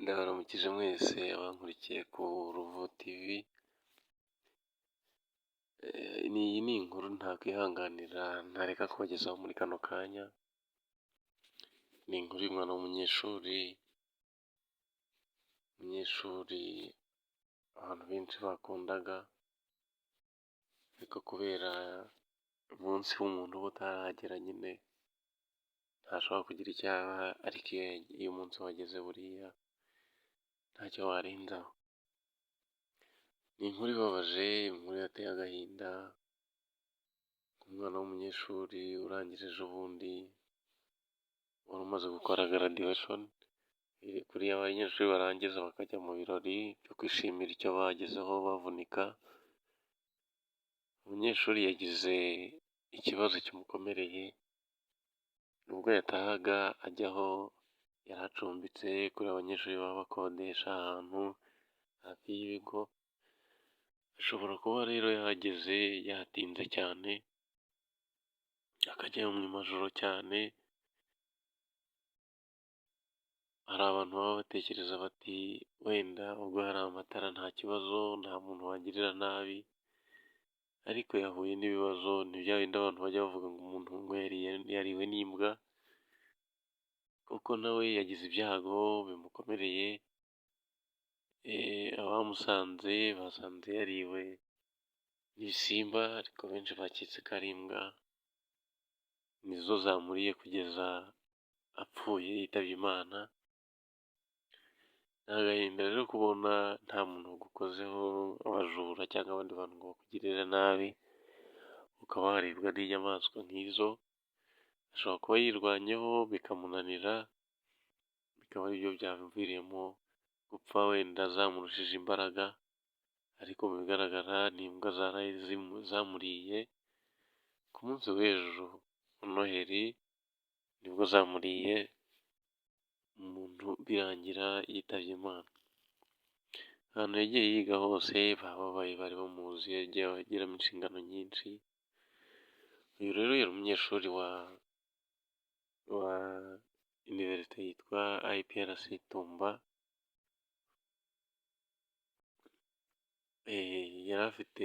Ndabaramukije mwese abankurikiye ku Ruvo TV, iyi ni inkuru ntakwihanganira ntareka kubagezaho muri kano kanya. Ni inkuru y'umwana w'umunyeshuri, abantu benshi bakundaga, ariko kubera umunsi w'umuntu uba utaragera nyine ntashobora kugira icyo aba, ariko iyo umunsi wageze buriya ntacyo warenzaho. Ni inkuru ibabaje, inkuru yateye agahinda, umwana w'umunyeshuri urangije ejobundi, wari umaze gukora graduation, kuriya abanyeshuri barangiza bakajya mu birori byo kwishimira icyo bagezeho bavunika. Umunyeshuri yagize ikibazo kimukomereye, ubwo yatahaga ajya aho yari acumbitse kuri abanyeshuri baba bakodesha ahantu hafi y'ibigo, ashobora kuba rero yahageze yatinze cyane, akajya mu ijoro cyane. Hari abantu baba batekereza bati wenda ubwo hari amatara nta kibazo, nta muntu wagirira nabi, ariko yahuye n'ibibazo. Ni bya bindi abantu bajya bavuga ngo umuntu ngo yariwe n'imbwa, kuko nawe yagize ibyago bimukomereye. Abamusanze basanze yariwe n'ibisimba, ariko benshi baketse ko ari imbwa, nizo zamuriye kugeza apfuye yitabye Imana. Ni agahinda rero kubona nta muntu ugukozeho, abajura cyangwa abandi bantu ngo bakugirire nabi, ukaba waribwa n'inyamaswa nk'izo. Ashobora kuba yirwanyeho bikamunanira, bikaba aribyo byamuviriyemo gupfa, wenda zamurushije imbaraga, ariko mu bigaragara ni imbwa zaraye zamuriye. Ku munsi w'ejo wa Noheli nibwo zamuriye, umuntu birangira yitabye Imana. Ahantu yagiye yiga hose bababaye, bari bamuzi, yagiye agiramo inshingano nyinshi. Uyu rero yari umunyeshuri wa Université yitwa IPRC Tumba. Yari afite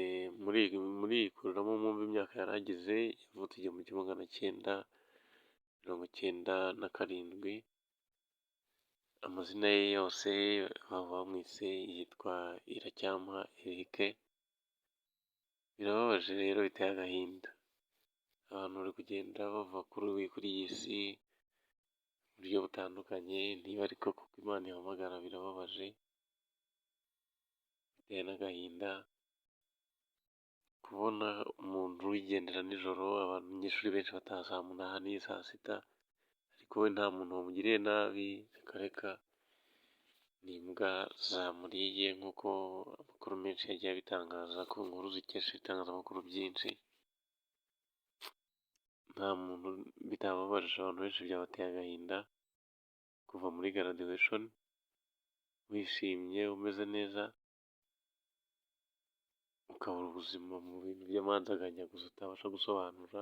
muri kuriramo mwumva imyaka yari agize, yavutse 1997. Amazina ye yose baba bamwise yitwa Iracyampa Eric. Birababaje rero, biteye agahinda. Abantu bari kugenda bava kuri iyi si mu buryo butandukanye, niba ariko kuko Imana ihamagara. Birababaje, biteye n'agahinda kubona umuntu wigendera nijoro, abanyeshuri benshi bataha saa 8, saa 6, ariko we nta muntu wamugiriye nabi. Reka ni imbwa zamuriye, nk'uko amakuru menshi yagiye abitangaza ku nkuru zikesha ibitangazamakuru byinshi. Nta muntu bitababaje, abantu benshi byabateye agahinda kuva muri graduation wishimye umeze neza, ukabura ubuzima mu bintu by'amanzaganya gusa utabasha gusobanura.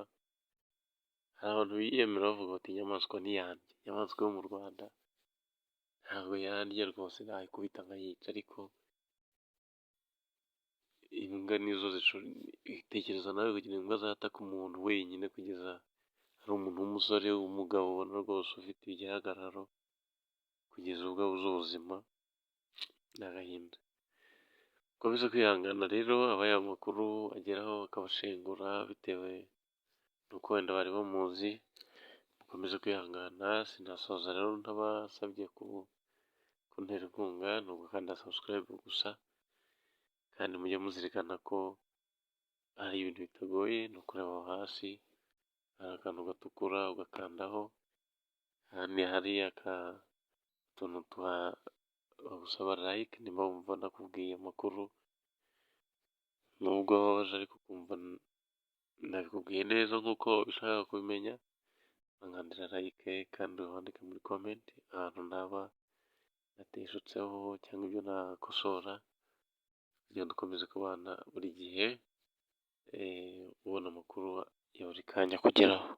Hari abantu biyemera bavuga bati inyamaswa ntiyandya. Inyamaswa yo mu Rwanda ntabwo yandya rwose, nayikubita nkayica, ariko imbwa nizo tekereza nawe kugira imbwa zataka umuntu wenyine, kugeza hari umuntu w'umusore w'umugabo ubona rwose ufite igihagararo, kugeza ubwo abuze ubuzima. Ni agahinda. Mukomeze kwihangana rero, abaye amakuru ageraho akabashengura bitewe n'uko wenda bari bamuzi. Mukomeze kwihangana. Sinasoza rero ntabasabye kuntera inkunga, ni ugukanda subscribe gusa, kandi mujye muzirikana ko ari ibintu bitagoye. Ni ukureba aho hasi hari akantu gatukura ugakandaho, handi hari utuntu bagusaba like niba wumva nakubwiye amakuru, nubwo wababaje ariko ukumva nabikubwiye neza nk'uko ubishaka kubimenya, bankandira like kandi wandike muri comment ahantu naba nateshutseho cyangwa ibyo nakosora, kugira ngo dukomeze kubana buri gihe, ubona amakuru ya buri kanya kugeraho.